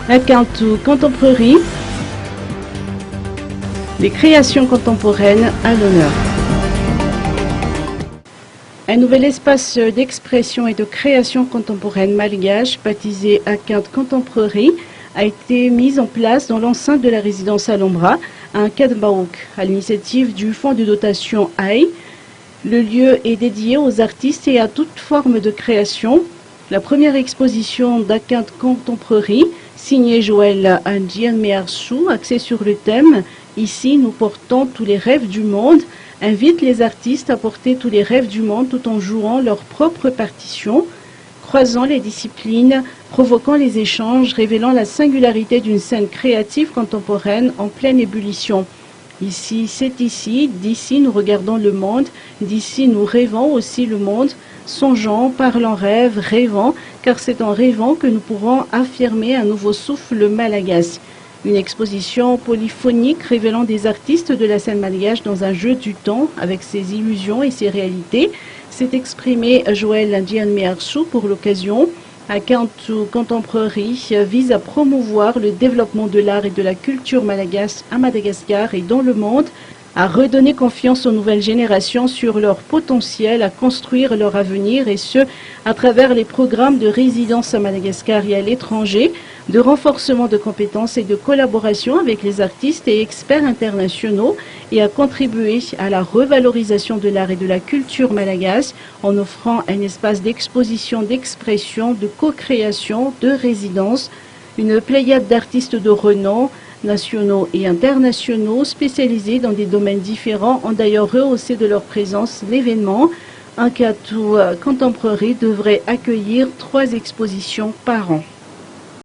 Akantu Contemporary, les créations contemporaines à l'honneur. Un nouvel espace d'expression et de création contemporaine malgache, baptisé Akantu Contemporary, a été mis en place dans l'enceinte de la résidence Alhambra, à Kadbaouk, à l'initiative du fonds de dotation AI. Le lieu est dédié aux artistes et à toute forme de création. La première exposition d'Akantu Contemporary, signée Joël Ndianmearsou, axée sur le thème « Ici, nous portons tous les rêves du monde », invite les artistes à porter tous les rêves du monde tout en jouant leur propre partition, croisant les disciplines, provoquant les échanges, révélant la singularité d'une scène créative contemporaine en pleine ébullition. Ici, c'est ici, d'ici nous regardons le monde, d'ici nous rêvons aussi le monde, songeons, parlant rêve, rêvant, car c'est en rêvant que nous pourrons affirmer un nouveau souffle malagasy. Une exposition polyphonique révélant des artistes de la scène malgache dans un jeu du temps avec ses illusions et ses réalités, s'est exprimé Joël Ndianmearsou pour l'occasion. Akantu Contemporary vise à promouvoir le développement de l'art et de la culture malagasy à Madagascar et dans le monde, à redonner confiance aux nouvelles générations sur leur potentiel à construire leur avenir et ce, à travers les programmes de résidence à Madagascar et à l'étranger, de renforcement de compétences et de collaboration avec les artistes et experts internationaux et à contribuer à la revalorisation de l'art et de la culture malagasy en offrant un espace d'exposition, d'expression, de co-création, de résidence, une pléiade d'artistes de renom, nationaux et internationaux spécialisés dans des domaines différents ont d'ailleurs rehaussé de leur présence l'événement. Akantu Contemporary devrait accueillir 3 expositions par an.